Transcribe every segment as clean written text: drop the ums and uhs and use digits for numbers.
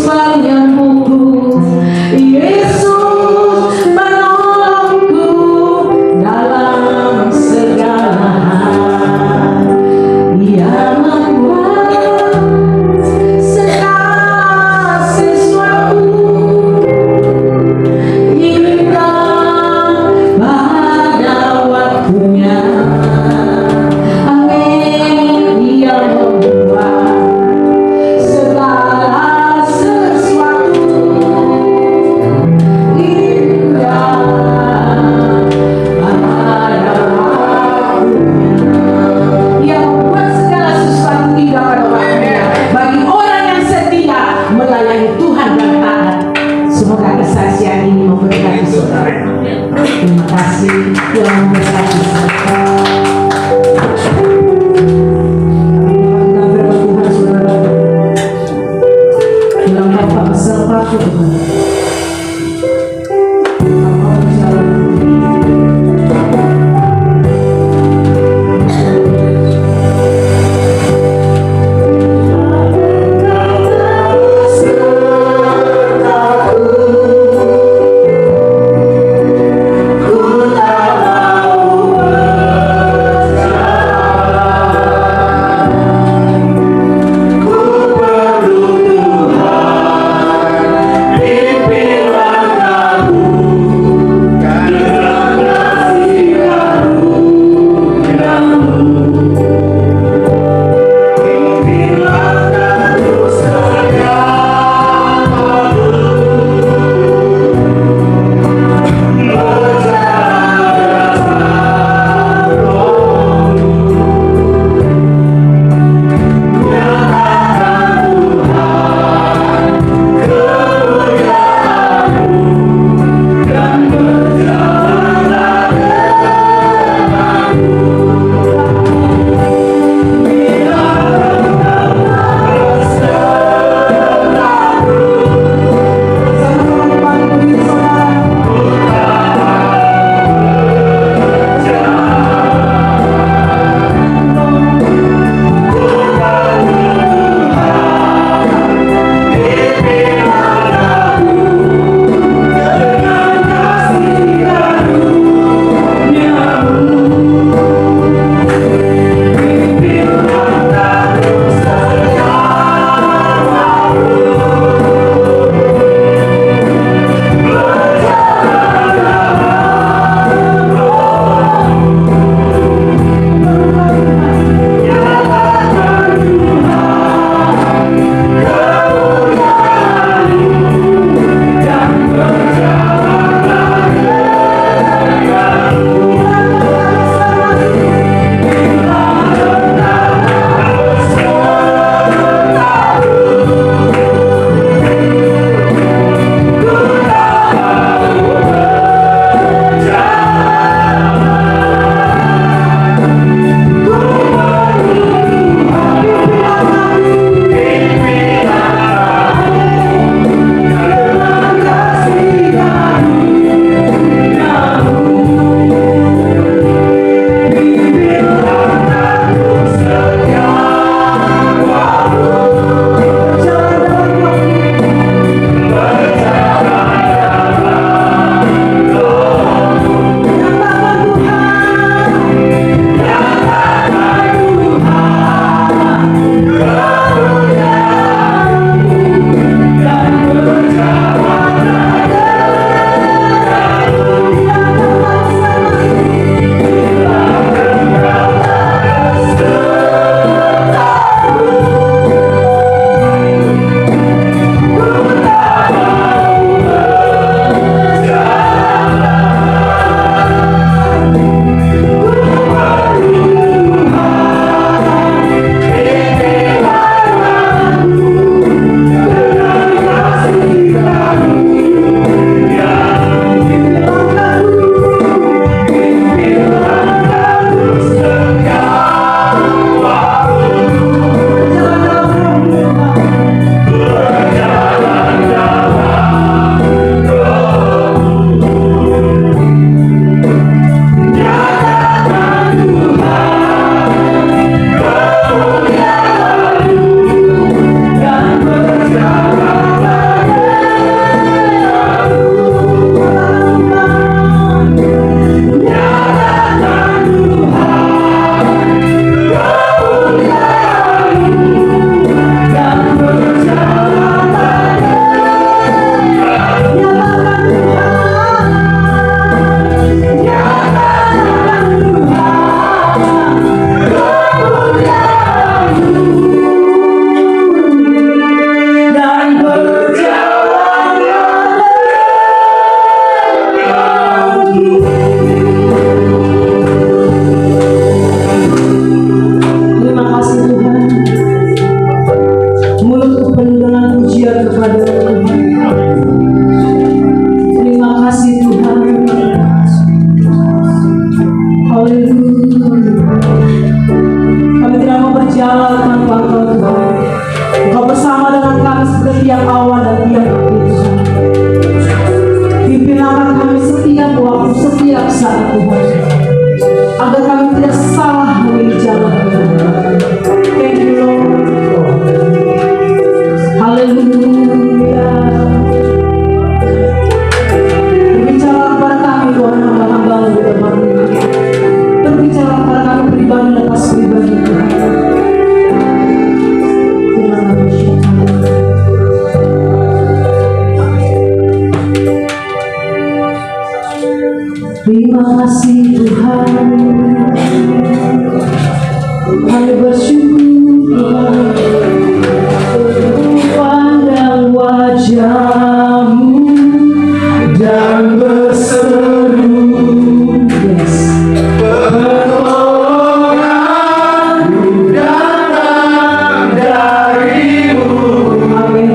Ku perlu Tuhan. kepada Tuhan. Terima kasih Tuhan. Haleluya. Kami tidak mau berjalan tanpa Engkau Tuhan. Engkau bersama dengan kami seperti tiap awal dan tiap akhir Tuhan. Pimpin langkah kami setiap waktu, setiap saat Tuhan, agar kami tidak salah memilih jalan Tuhan. Thank you Lord. Haleluya. Berbicara kepada kami Tuhan, hamba-hamba-Mu di depan ini. Berbicara kepada kami pribadi lepas pribadi Tuhan. Terima kasih. Terima kasih Tuhan. Kami bersyukur pandang wajah-Mu dan berseru, yes, pertolongan-Mu datang dari-Mu. Amin.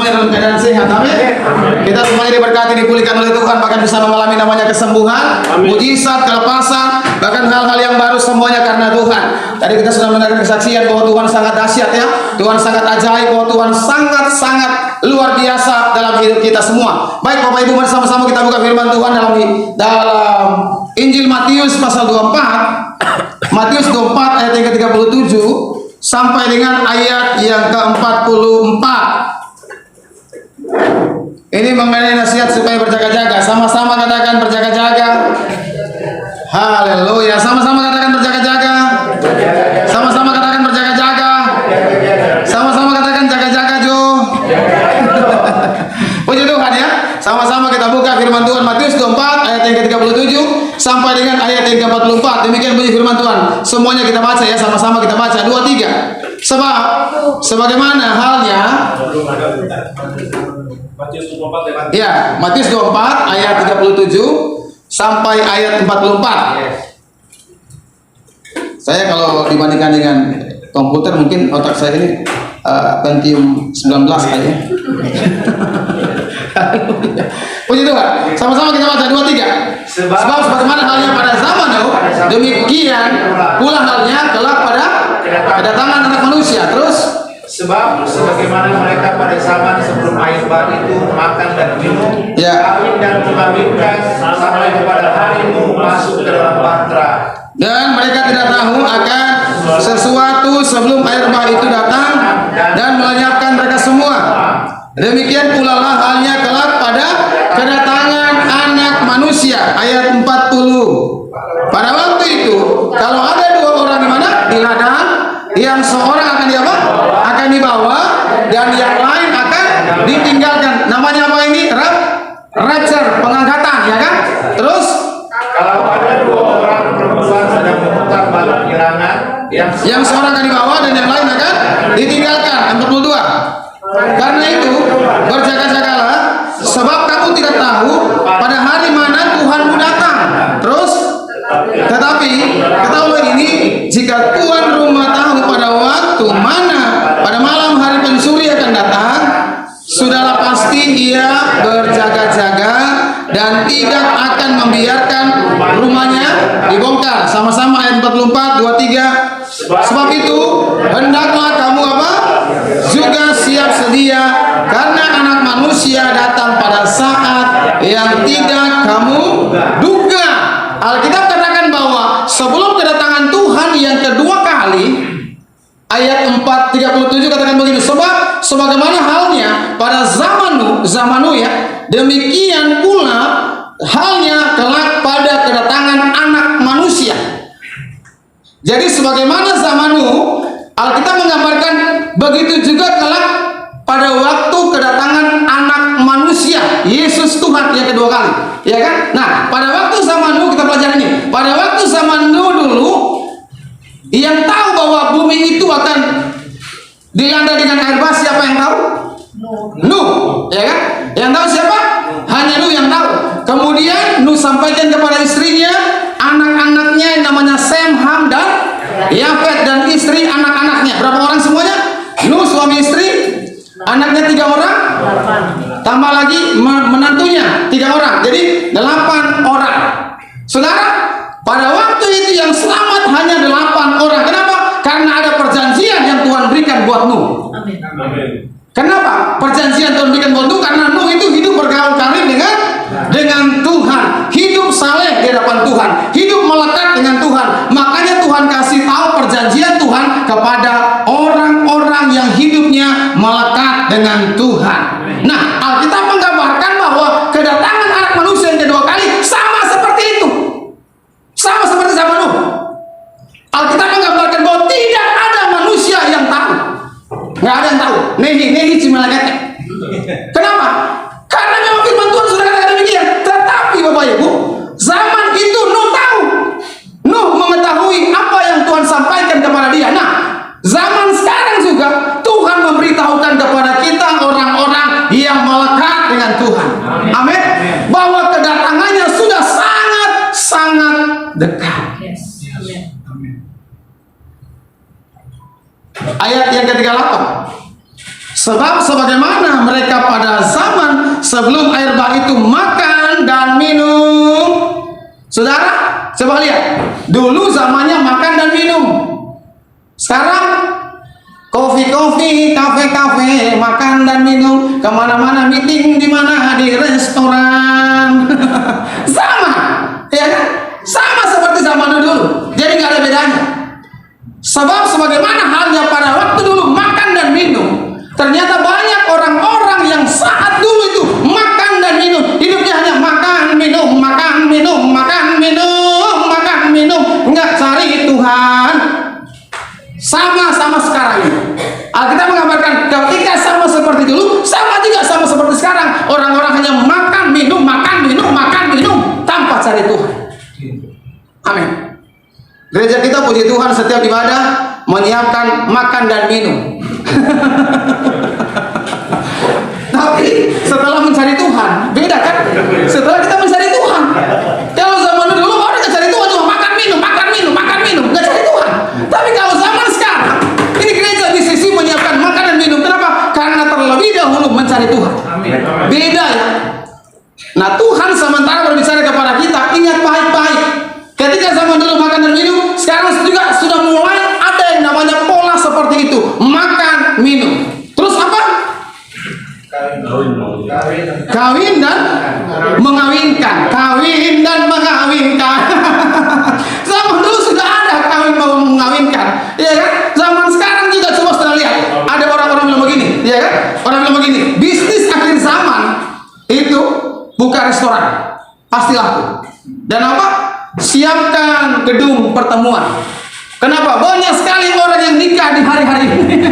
semuanya dalam keadaan sehat. Amin. Kita semuanya diberkati, dipulihkan oleh Tuhan, bahkan bisa mengalami namanya kesembuhan, mujizat, kelepasan, bahkan hal-hal yang baru semuanya karena Tuhan. Tadi kita sudah mendengar kesaksian bahwa Tuhan sangat dahsyat ya, Tuhan sangat ajaib, bahwa Tuhan sangat-sangat luar biasa dalam hidup kita semua. Baik Bapak Ibu, mari sama-sama kita buka firman Tuhan dalam Injil Matius pasal 24. Matius 24 ayat yang ke-37 sampai dengan ayat yang ke-44. Ini mengenai nasihat supaya berjaga-jaga. Sama-sama katakan berjaga-jaga. Haleluya. Sama-sama katakan berjaga-jaga. Sama-sama katakan berjaga-jaga. Sama-sama katakan jaga-jaga Jo. Puji Tuhan ya. Sama-sama kita buka firman Tuhan Matius 24 ayat yang ke-37 sampai dengan ayat yang ke-44. Demikian bunyi firman Tuhan. Semuanya kita baca ya, sama-sama kita baca. 2, 3. Sebab sebagaimana halnya ya, Matius 24 ayat 37 sampai ayat 44. Saya kalau dibandingkan dengan komputer mungkin otak saya ini Pentium 19 kali ya. Puji Tuhan. Sama-sama kita baca 2, 3. Sebab sebagaimana halnya pada zaman Nuh, demikian pula halnya kelak pada kedatangan Anak Manusia. Terus sebab sebagaimana mereka pada zaman sebelum air bah itu makan dan minum, kawin dan mengawinkan sampai kepada hari Nuh masuk ke dalam bahtera. Dan mereka tidak tahu akan sesuatu sebelum air bah itu datang dan melenyapkan mereka semua. Demikian pula lah halnya kelak pada kedatangan Anak Manusia. Ayat 40. Pada waktu itu, kalau ada 2 orang di mana? Di ladang, yang seorang akan diapa? Akan dibawa, dan yang lain akan ditinggalkan. Namanya apa ini? Rapture, pengangkatan, ya kan? Terus kalau ada 2 orang perempuan sedang memutar balik girangan, yang seorang akan dibawa dan yang lain akan ditinggalkan. 42. Karena itu berjaga-jagalah, sebab kamu tidak tahu pada hari mana Tuhanmu datang. Terus tetapi ketahuilah ini, jika tuan rumah tahu pada waktu mana pada malam hari pencuri akan datang, sudahlah pasti ia berjaga-jaga dan tidak akan membiarkan rumahnya dibongkar. Sama-sama ayat 44, 2, 3. Sebab itu hendaklah kamu apa? Juga siap sedia, karena Anak Manusia datang pada saat yang tidak kamu duga. Alkitab katakan bahwa sebelum kedatangan Tuhan yang kedua kali, ayat 4:37 katakan begini, sebab sebagaimana halnya pada zaman Nuh ya, demikian pula halnya kelak pada kedatangan Anak Manusia. Jadi sebagaimana zaman Nuh, Alkitab menggambarkan begitu juga kelak pada waktu kedatangan Anak Manusia, Yesus Tuhan yang kedua kali, ya kan? Nah, pada waktu zaman Nuh kita pelajari ini. Pada waktu zaman Nuh dulu, yang tahu bahwa bumi itu akan dilanda dengan air bah, siapa yang tahu? Nuh, ya kan? Yang tahu siapa? Hanya Nuh yang tahu. Kemudian Nuh sampaikan kepada istrinya, anak-anaknya yang namanya Sem, Ham, dan Yafet, dan istri anak-anaknya. Berapa orang semuanya? Nuh suami istri, anaknya 3 orang, tambah lagi menantunya 3 orang, jadi 8 orang. Saudara, pada waktu itu yang selamat hanya 8 orang. Kenapa? Karena ada perjanjian yang Tuhan berikan buat Nuh. Amin. Kenapa perjanjian Tuhan berikan buat Nuh? Karena Nuh itu hidup bergaul karib dengan Tuhan, hidup saleh di hadapan Tuhan, hidup melekat dengan Tuhan. Makanya Tuhan kasih tahu perjanjian Tuhan kepada orang-orang yang hidupnya melekat dengan Tuhan. Nah, Alkitab menggambarkan bahwa kedatangan Anak Manusia yang kedua kali sama seperti itu, sama seperti zaman Nuh. Alkitab menggambarkan bahwa tidak ada manusia yang tahu, nggak ada yang tahu. Nehi cimalakete. Kenapa? Karena memang firman Tuhan sudah katakan demikian. Tetapi Bapak Ibu, zaman itu Nuh tahu. Nuh mengetahui apa yang Tuhan sampaikan kepada dia. Nah, zaman sekarang juga Tuhan memberitahukan kepada kita orang-orang yang melekat dengan Tuhan. Amin. Bahwa kedatangannya sudah sangat dekat. Ayat yang ke-38. Sebab sebagaimana mereka pada zaman sebelum air bah itu makan dan minum. Saudara, coba lihat. Dulu zamannya makan dan minum. Sekarang kopi-kopi, kafe-kafe, makan dan minum, kemana-mana meeting, di mana di restoran. Sama, ya kan? Sama seperti zaman dulu. Jadi nggak ada bedanya. Sebab sebagaimana halnya pada waktu dulu makan dan minum, ternyata banyak orang-orang yang saat dulu itu makan dan minum, hidupnya hanya makan, minum, makan, minum, makan, minum, makan, minum, nggak cari Tuhan. Sama-sama sekarang ini. Alkitab menggambarkan ketika sama seperti dulu, sama juga sama seperti sekarang. Orang-orang hanya makan, minum, makan, minum, makan, minum, tanpa cari Tuhan. Amin. Gereja kita puji Tuhan setiap ibadah menyiapkan makan dan minum. Tapi setelah mencari Tuhan, beda kan? Setelah kita mencari Tuhan, kalau zaman dulu orang nggak cari Tuhan, cuma makan minum, makan minum, makan minum, nggak cari Tuhan. Tapi kalau zaman sekarang, ini gereja di sisi menyiapkan makan dan minum. Kenapa? Karena terlebih dahulu mencari Tuhan. Beda ya. Nah, Tuhan sementara berbicara kepada kita, ingat baik-baik. Ketika zaman dulu makan dan minum, sekarang juga sudah mulai ada yang namanya pola seperti itu, makan, minum. Terus apa? Kawin dan mengawinkan, kawin dan mengawinkan. Zaman dulu sudah ada kawin mau mengawinkan, ya kan? Zaman sekarang juga semua sudah lihat. Ada orang-orang bilang begini, ya kan? Orang bilang begini, bisnis akhir zaman itu buka restoran, pasti laku. Dan apa? Siapkan gedung pertemuan. Kenapa? Banyak sekali orang yang nikah di hari-hari ini.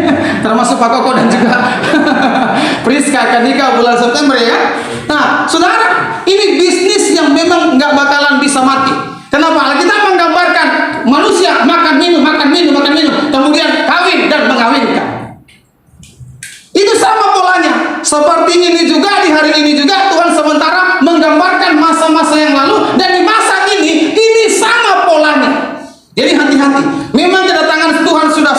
Termasuk Pak Koko dan juga Priska akan nikah bulan September ya. Nah, saudara, ini bisnis yang memang nggak bakalan bisa mati. Kenapa? Alkitab menggambarkan manusia makan minum, makan minum, makan minum, kemudian kawin dan mengawinkan. Itu sama polanya. Seperti ini juga di hari ini juga Tuhan sementara menggambarkan masa-masa yang lalu, dan di masa ini sama polanya. Jadi hati-hati. Memang kedatangan Tuhan sudah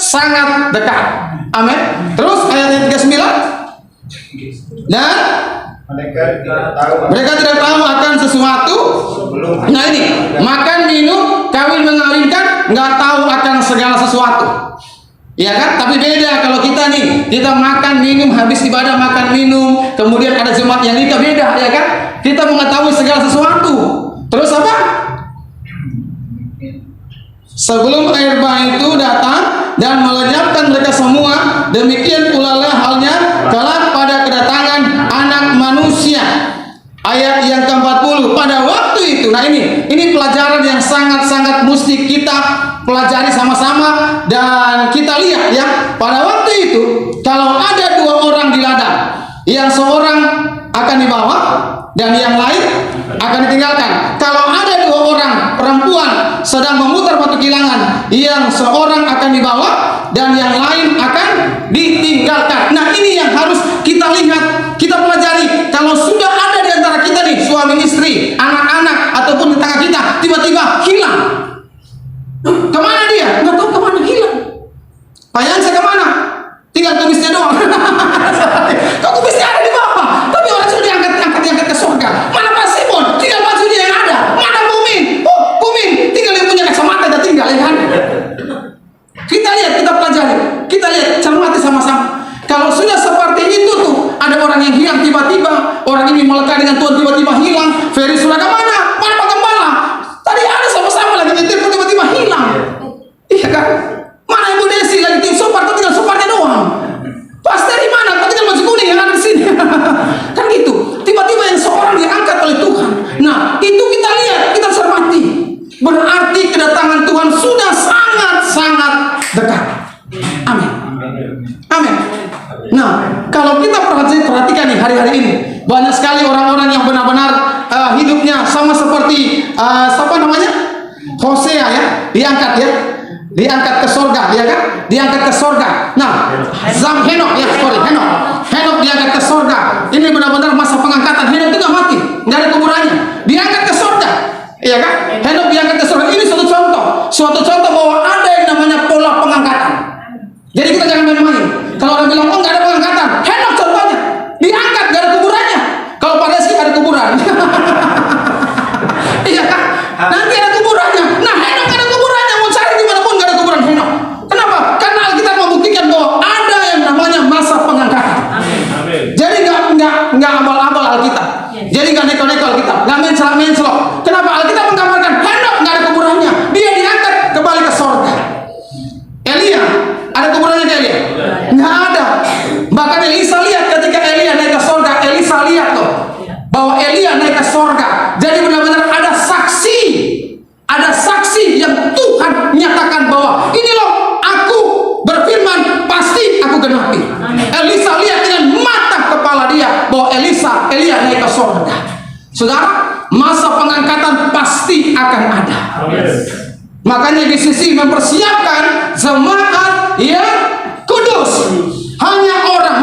sangat dekat. Amin. Terus ayat yang 39. Dan mereka tidak tahu akan sesuatu. Nah ini, makan, minum, kawin, mengawinkan, nggak tahu akan segala sesuatu. Ya kan? Tapi beda kalau kita nih, kita makan, minum, habis ibadah makan, minum, kemudian ada jemaat yang nikah, beda ya kan? Kita mengetahui segala sesuatu. Terus apa? Sebelum air bah itu datang dan melenyapkan mereka semua, demikian pula lah halnya kelak pada kedatangan Anak Manusia. Ayat yang ke-40, pada waktu itu. Nah ini pelajaran yang sangat-sangat mesti kita pelajari sama-sama, dan kita lihat ya, pada waktu itu kalau ada dua orang di ladang, yang seorang akan dibawa dan yang lain akan ditinggalkan. Kalau ada dua orang perempuan sedang memutar batu kilangan, yang seorang akan dibawa dan yang lain akan ditinggalkan. Nah ini yang harus kita lihat, kita pelajari. Kalau sudah ada di antara kita nih, suami istri, anak-anak, ataupun di tengah kita tiba-tiba hilang, kemana dia? Nggak tahu kemana, hilang. Payan saya kemana? Tinggal tulisnya doang. Kok tulisnya ada di bawah? Tapi orang sudah diangkat ke surga. Mana Pak Simon? Tinggal baju dia yang ada. Mana Bumin? Oh, Bumin, tinggal yang punya kacamata dan tinggal, ya kan? Kita lihat, kita pelajari, kita lihat, cermati sama-sama. Kalau sudah seperti itu tuh, ada orang yang hilang tiba-tiba, orang ini melekat dengan Tuhan tiba-tiba hilang. Ferry sudah kemana? Mana Pak Gembala? Tadi ada sama-sama lagi nyetir, tiba-tiba hilang. Iya kan? Mana Ibu Desi lagi tim sopar, tinggal soparnya doang. Pas dari mana? Kau tinggal baju kuning yang ada di sini. Kan gitu. Tiba-tiba yang seorang diangkat oleh Tuhan. Nah, itu kita lihat, kita cermati. Berarti kedatangan Tuhan sudah sangat-sangat dekat. Amin. Amin. Nah, kalau kita perhatikan nih hari-hari ini, banyak sekali orang-orang yang benar-benar hidupnya sama seperti siapa namanya? Hosea ya, diangkat ya. Diangkat ke sorga, ya kan? Diangkat ke sorga. Nah, Henok diangkat ke sorga. Ini benar-benar masa pengangkatan. Henok itu nggak mati, nggak ada kuburannya. Diangkat ke sorga, ya kan? Henok diangkat ke sorga. Ini suatu contoh bahwa ada yang namanya pola pengangkatan. Jadi kita jangan main-main. Kalau orang bilang, Saudara, masa pengangkatan pasti akan ada. Makanya di sisi mempersiapkan jemaat yang kudus. Hanya orang,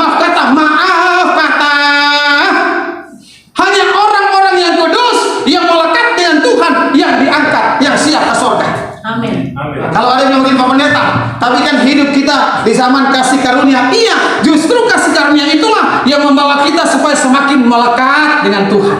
hanya orang-orang yang kudus yang melekat dengan Tuhan yang diangkat, yang siap ke surga. Amin. Kalau ada yang mungkin Pak Pendeta, tapi kan hidup kita di zaman kasih karunia. Iya, justru kasih karunia itulah yang membawa kita supaya semakin melekat dengan Tuhan.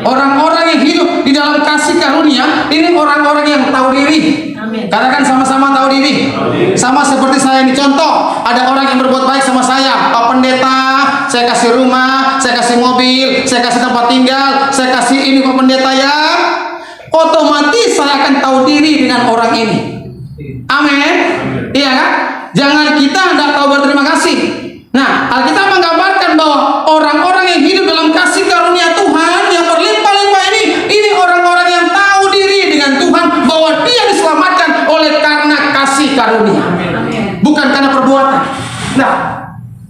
Orang-orang yang hidup di dalam kasih karunia ini orang-orang yang tahu diri. Katakan sama-sama tahu diri. Sama seperti saya ini, contoh, ada orang yang berbuat baik sama saya. Pak Pendeta, saya kasih rumah, saya kasih mobil, saya kasih tempat tinggal, saya kasih ini Pak Pendeta ya. Otomatis saya akan tahu diri dengan orang ini. Amin. Iya kan? Jangan kita tidak tahu berterima kasih. Nah, Alkitab menggambarkan bahwa orang-orang yang hidup dalam kasih karunia Tuhan yang berlimpah-limpah ini orang-orang yang tahu diri dengan Tuhan bahwa dia diselamatkan oleh karena kasih karunia, bukan karena perbuatan. Nah,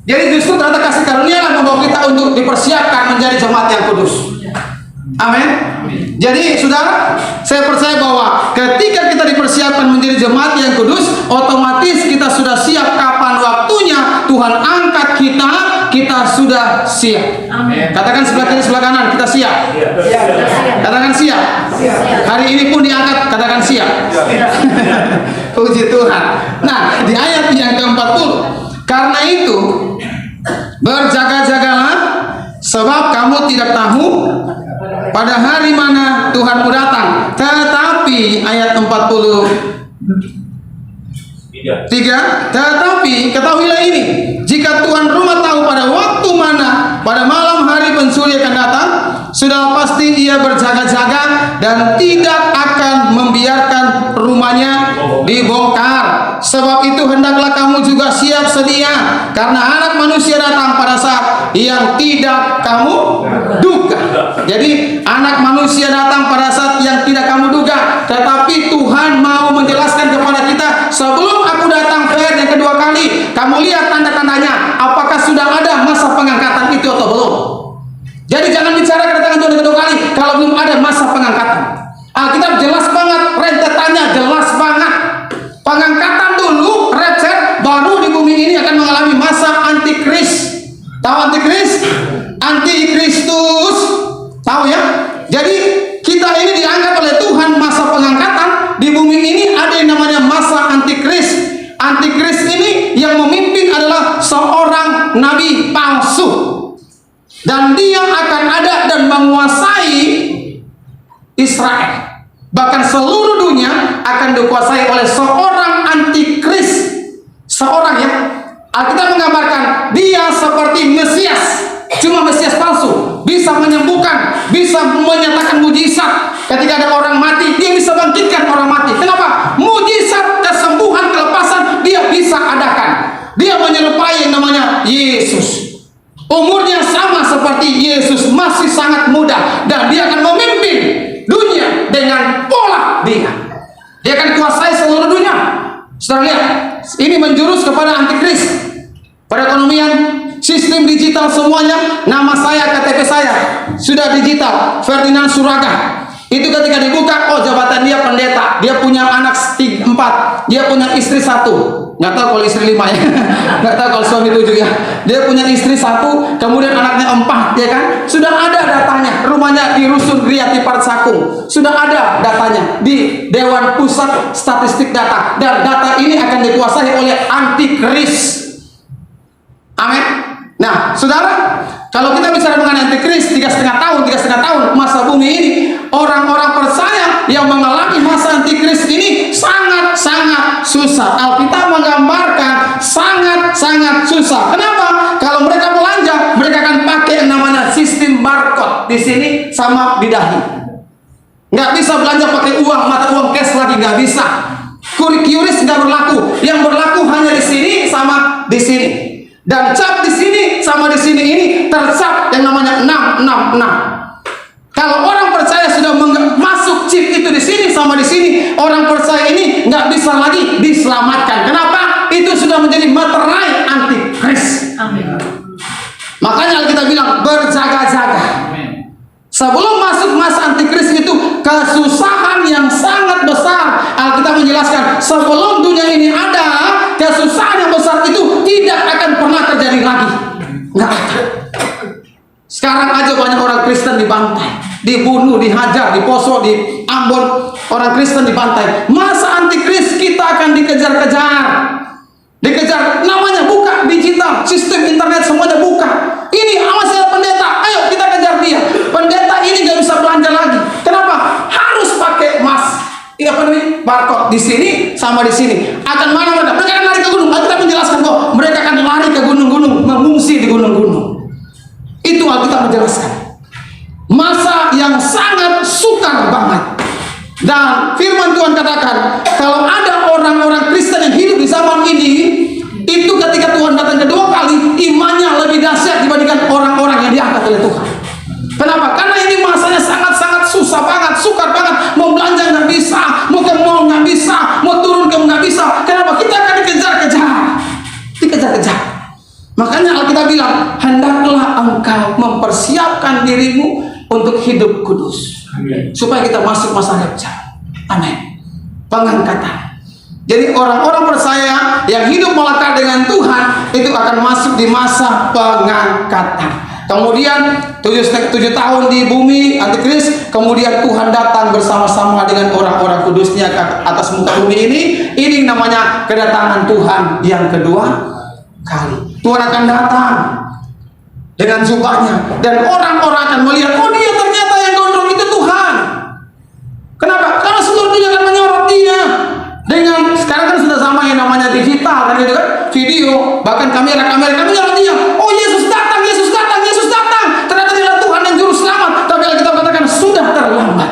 jadi justru ternyata kasih karunia lah membawa kita untuk dipersiapkan menjadi jemaat yang kudus. Amin. Jadi saudara, saya percaya bahwa ketika kita dipersiapkan menjadi jemaat yang kudus, otomatis kita sudah siap kapan waktunya Tuhan angkat kita sudah siap. Amin. Katakan sebelah kiri sebelah kanan, kita siap. Katakan siap. Hari ini pun diangkat, katakan siap. Puji Tuhan. Nah, di ayat yang ke-40, karena itu berjaga-jagalah, sebab kamu tidak tahu pada hari mana Tuhanmu datang. Tetapi ayat 43, tetapi ketahuilah ini, jika tuan rumah tahu pada waktu mana, pada malam hari pencuri akan datang, sudah pasti ia berjaga-jaga dan tidak akan membiarkan rumahnya dibongkar. Sebab itu hendaklah kamu juga siap sedia, karena Anak Manusia datang pada saat yang tidak kamu duga. Jadi Anak Manusia datang pada saat yang tidak kamu duga. Tetapi Tuhan mau menjelaskan kepada kita, sebelum aku datang yang kedua kali, kamu lihat tanda-tandanya, apakah sudah ada masa pengangkatan itu atau belum. Jadi jangan bicara kedatangan Tuhan yang kedua kali kalau belum ada masa pengangkatan. Alkitab jelas banget, rentetannya jelas banget. Pengangkatan dulu, rapture, baru di bumi ini akan mengalami masa antikris. Tahu antikris? Antikristus. Tahu ya? Jadi kita ini diangkat oleh Tuhan masa pengangkatan. Di bumi ini ada yang namanya masa antikris. Antikris ini yang memimpin adalah seorang nabi palsu. Dan dia akan ada dan menguasai Israel. Bahkan seluruh dunia akan dikuasai oleh seorang antikris. Seorang ya, Alkitab menggambarkan dia seperti Mesias, cuma Mesias palsu. Bisa menyembuhkan, bisa menyatakan mujizat. Ketika ada orang mati, dia bisa bangkitkan orang mati. Kenapa? Mujizat, kesembuhan, kelepasan dia bisa adakan. Dia menyerupai yang namanya Yesus. Umurnya sama seperti Yesus, masih sangat muda, dan dia akan memimpin dunia dengan pola dia. Dia akan kuasai seluruh dunia. Saudara lihat, ini menjurus kepada antikris. Perekonomian, sistem digital semuanya, nama saya, KTP saya sudah digital. Ferdinand Suraga. Itu ketika dibuka, oh jabatan dia pendeta, dia punya anak 4, dia punya istri 1. Nggak tahu kalau istri 5 ya, nggak tahu kalau suami 7 ya. Dia punya istri 1, kemudian anaknya 4, ya kan? Sudah ada datanya. Rumahnya di Rusun Griyati Partsakung, sudah ada datanya di Dewan Pusat Statistik Data. Dan data ini akan dikuasai oleh antikris. Amin. Nah, saudara, kalau kita bicara mengenai antikris 3,5 tahun masa bumi ini, orang-orang percaya yang mengalami masa antikris ini sangat-sangat susah. Alkitab menggambarkan sangat-sangat susah. Kenapa? Kalau mereka belanja, mereka akan pakai yang namanya sistem barcode di sini sama di dahi. Nggak bisa belanja pakai uang, mata uang cash lagi, nggak bisa. QRIS nggak berlaku. Yang berlaku hanya di sini sama di sini. Dan cap di sini sama di sini ini tercap yang namanya 666. Kalau orang percaya sudah masuk chip itu di sini sama di sini, orang percaya ini nggak bisa lagi diselamatkan. Kenapa? Itu sudah menjadi materai antikris. Amin. Makanya kita bilang berjaga-jaga. Sebelum masuk masa antikris itu kesusahan yang sangat besar. Alkitab menjelaskan sebelum dunia ini ada, kesusahan yang besar itu tidak akan pernah terjadi lagi. Nggak ada. Sekarang aja banyak orang Kristen dibantai, dibunuh, dihajar, diposok, di Ambon orang Kristen dibantai. Masa antikris kita akan dikejar-kejar. Dikejar, namanya buka digital, sistem internet semuanya buka. Ini awas ya pendeta, ayo kita kejar dia. Pendeta ini gak bisa belanja lagi. Kenapa? Harus pakai mas. Iya apa namanya? Barcode di sini sama di sini. Akan mana mereka? Mereka akan lari ke gunung. Alkitab menjelaskan kok, mereka akan lari ke gunung-gunung, mengungsi di gunung-gunung. Itu Alkitab menjelaskan. Masa yang sangat sukar banget. Dan firman Tuhan katakan, kalau ada orang-orang Kristen yang hidup di zaman ini, itu ketika Tuhan datang kedua kali, imannya lebih dahsyat dibandingkan orang-orang yang diangkat oleh Tuhan. Kenapa? Karena ini masanya sangat-sangat susah banget, sukar banget. Mau belanja nggak bisa, mau ke mall nggak bisa, mau turun ke nggak bisa. Kenapa? Kita akan dikejar-kejar, dikejar-kejar. Makanya Alkitab bilang, hendaklah engkau mempersiapkan dirimu untuk hidup kudus. Amin. Supaya kita masuk masa rapture. Amin. Pengangkatan. Jadi orang-orang percaya yang hidup melekat dengan Tuhan itu akan masuk di masa pengangkatan. Kemudian 7 tahun di bumi antikris, kemudian Tuhan datang bersama-sama dengan orang-orang kudusnya ke atas muka bumi ini. Ini namanya kedatangan Tuhan yang kedua kali. Tuhan akan datang dengan jubahnya dan orang-orang akan melihat, oh dia ternyata yang gondrong itu Tuhan. Kenapa? Karena seluruh dunia akan menyorot dia. Dengan sekarang kan sudah sama yang namanya digital kan, gitu kan, video, bahkan kamera menyorot dia. Oh Yesus datang, Yesus datang, Yesus datang. Ternyata dia adalah Tuhan yang juru selamat. Tapi Alkitab katakan sudah terlambat.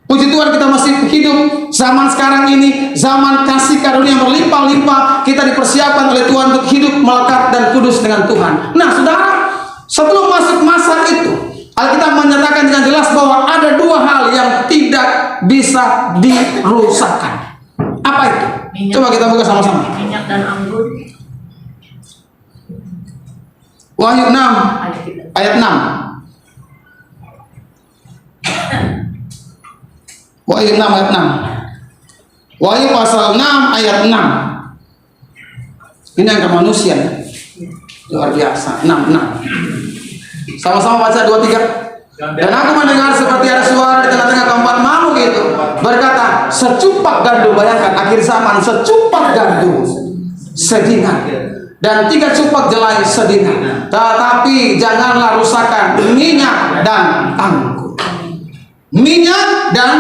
Puji Tuhan kita masih hidup zaman sekarang ini, zaman kasih karunia yang berlimpah-limpah. Kita dipersiapkan oleh Tuhan untuk hidup melekat dan kudus dengan Tuhan. Nah saudara, sebelum masuk masa itu, Alkitab menyatakan dengan jelas bahwa ada dua hal yang tidak bisa dirusakkan. Apa itu? Minyak. Coba kita buka sama-sama. Minyak dan anggur. Wahyu 6 ayat 6. Wahyu 6 ayat 6. Wahyu pasal 6 ayat 6. Ini angka manusia. Luar biasa. 6. Sama-sama baca 2-3. Dan aku mendengar seperti ada suara di tengah-tengah keempat makhluk itu berkata, secupak gandum, bayangkan akhir zaman, secupak gandum sedingat dan 3 cupak jelai sedingat, tetapi janganlah rusakan minyak dan anggur. Minyak dan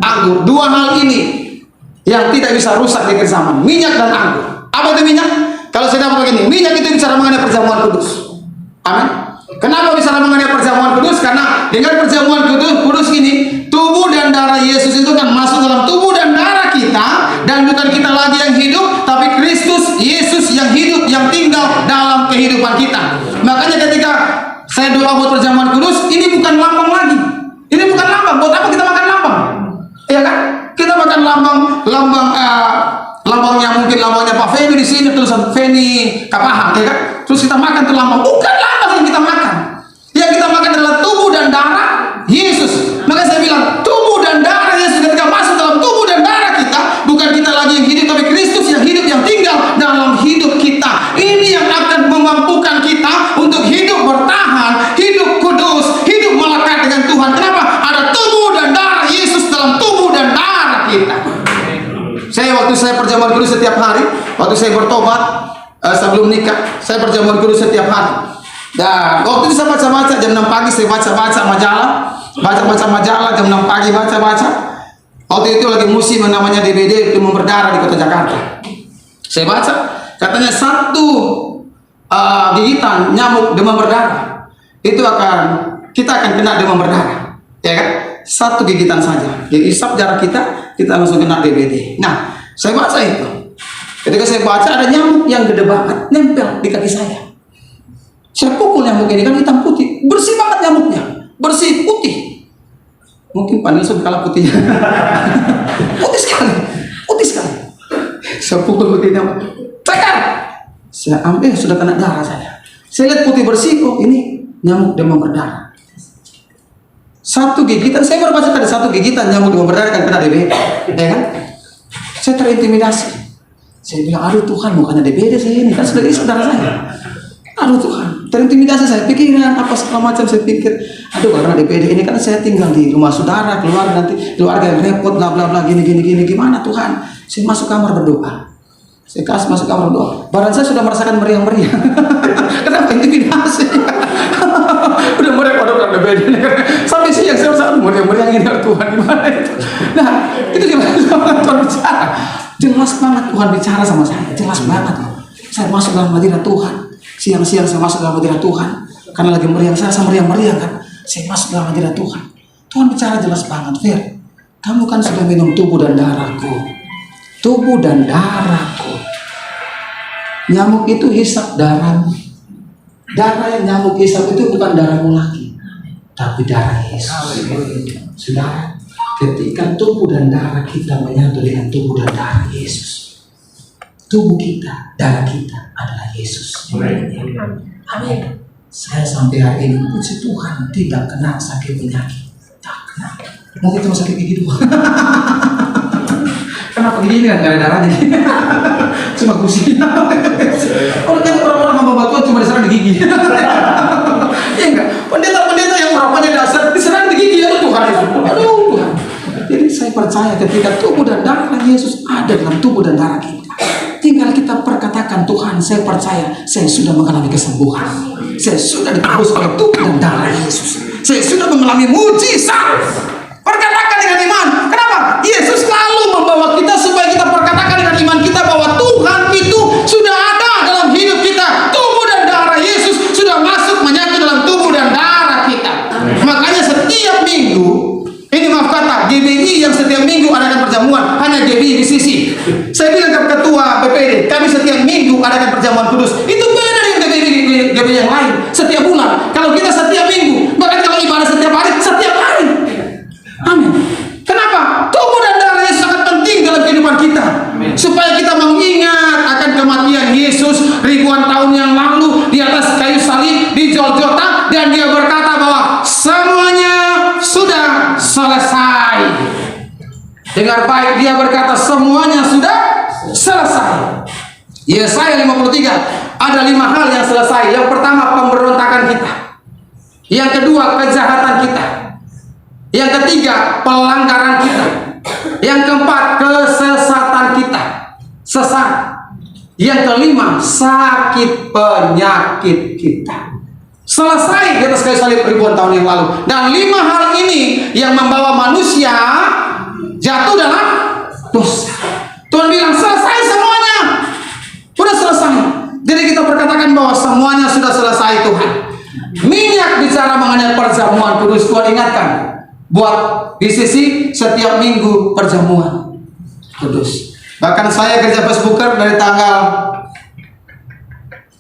anggur, dua hal ini yang tidak bisa rusak di akhir zaman. Minyak dan anggur. Apa itu minyak? Kalau saya dapat begini, minyak itu bicara mengenai perjamuan kudus. Amin. Kenapa bisa mengenai perjamuan kudus? Karena dengan perjamuan kudus ini, tubuh dan darah Yesus itu kan masuk dalam tubuh dan darah kita, dan bukan kita lagi yang hidup, tapi Kristus Yesus yang hidup, yang tinggal dalam kehidupan kita. Makanya ketika saya doa buat perjamuan kudus, ini bukan lambang lagi. Ini bukan lambang. Buat apa kita makan lambang? Iya kan? Kita makan lambangnya mungkin lambangnya Pak Feni di sini, tulisan Feni Kapahang, ya kan? Terus kita makan tuh lambang. Bukan lambang yang kita makan. Yang kita makan adalah tubuh dan darah Yesus. Maka saya bilang, tubuh dan darah Yesus ketika masuk dalam tubuh dan darah kita, bukan kita lagi yang hidup, tapi Kristus yang hidup, yang tinggal dalam hidup kita. Ini yang akan memampukan kita untuk hidup bertahan, hidup kudus, hidup melekat dengan Tuhan. Kenapa? Ada tubuh dan darah Yesus dalam tubuh dan darah kita. Waktu saya perjamuan kudus setiap hari, waktu saya bertobat sebelum nikah, saya perjamuan kudus setiap hari. Dan waktu itu saya baca-baca jam 6 pagi, saya baca-baca majalah, jam 6 pagi baca-baca. Waktu itu lagi musim yang namanya DBD, demam berdarah di kota Jakarta. Saya baca, katanya satu gigitan nyamuk demam berdarah itu kita akan kena demam berdarah, ya kan? Satu gigitan saja, dihisap jarak kita langsung kena DBD. Nah, saya baca itu. Ketika saya baca ada nyamuk yang gede banget nempel di kaki saya. Saya pukul nyamuk ini kan hitam putih, bersih banget nyamuknya, bersih putih. Mungkin Pak Nilson kalah putihnya. putih sekali. Saya pukul putih nyamuk. Saya ambil sudah kena darah saya. Saya lihat putih bersih, oh ini nyamuk demam berdarah. Satu gigitan, saya baru baca tadi, satu gigitan nyamuk memberdarahkan kena DBD, ya kan? Saya terintimidasi. Saya bilang, aduh Tuhan, bukannya DBD saya ini, kan sudah ini saudara saya. Aduh Tuhan, terintimidasi saya, pikiran apa segala macam, saya pikir, aduh karena DPD ini kan saya tinggal di rumah saudara, keluarga nanti keluarga yang repot, bla bla bla, gini, gimana Tuhan? Saya masuk kamar berdoa. Saya masuk kamar berdoa. Badan saya sudah merasakan meriang-meriang. Kenapa intimidasi? Udah mereka orang DPD ini. Sampai siang saya merasa meriang-meriang ini Tuhan gimana itu? Nah, itu gimana Tuhan bicara? Jelas banget Tuhan bicara sama saya, jelas banget. Saya masuk dalam hadirat Tuhan. Siang-siang saya masuk dalam hadirat Tuhan. Karena lagi meriang, saya meriang-meriang kan. Saya masuk dalam hadirat Tuhan. Tuhan bicara jelas banget, Fir. Kamu kan sudah minum tubuh dan darahku. Tubuh dan darahku. Nyamuk itu hisap darahmu. Darah yang nyamuk hisap itu bukan darahmu lagi, tapi darah Yesus. Saudara, ketika tubuh dan darah kita menyatu dengan tubuh dan darah Yesus, tubuh kita, darah kita adalah Yesus. Amin. Saya sampai hari ini puji Tuhan tidak kena sakit penyakit, tak kena. Mungkin cuma sakit gigi doang. Kenapa gini kan gak ada darahnya? Cuma kursi. Orang-orang hamba Tuhan cuma diserang di gigi. Iya enggak? Pendeta-pendeta yang bapaknya dasar diserang di gigi ya Tuhan itu. Aduh Tuhan. Jadi saya percaya ketika tubuh dan darah Yesus ada dalam tubuh dan darah kita, tinggal kita perkatakan, Tuhan saya percaya saya sudah mengalami kesembuhan. Saya sudah ditebus oleh tubuh dan darah Yesus. Saya sudah mengalami mujizat. Perkatakan dengan iman. Kenapa? Yesus selalu membawa kita supaya kita perkatakan dengan iman kita bahwa Tuhan itu sudah ada dalam hidup kita. Tubuh dan darah Yesus sudah masuk menyatu dalam tubuh dan darah kita. Makanya setiap minggu, ini maaf kata, GBI yang setiap minggu adakan perjamuan, hanya GBI di sisi. Saya bilang ke ketua BPD, kami setiap minggu adakan perjamuan kudus. Itu beda dengan GBI yang lain. Setiap bulan, kalau kita setiap minggu, bahkan kalau ibadah setiap hari, setiap hari. Amin. Kenapa? Tubuh dan darah Yesus sangat penting dalam kehidupan kita. Amin. Supaya kita mengingat akan kematian Yesus ribuan tahun yang lalu di atas kayu salib di Golgota, dan dia berkata bahwa semuanya sudah selesai. Dengar baik, dia berkata semuanya sudah selesai. Yesaya 53, ada 5 hal yang selesai. Yang pertama, pemberontakan kita. Yang kedua, kejahatan kita. Yang ketiga, pelanggaran kita. Yang keempat, kesesatan kita. Sesat. Yang kelima, sakit penyakit kita. Selesai di atas kayu salib ribuan tahun yang lalu. Dan 5 hal ini yang membawa manusia jatuh dalam dosa. Tuhan bilang selesai semuanya. Sudah selesai. Jadi kita berkatakan bahwa semuanya sudah selesai Tuhan. Minyak bicara mengenai perjamuan kudus. Tuhan ingatkan, buat di sisi setiap minggu perjamuan kudus. Bahkan saya kerja Facebooker dari tanggal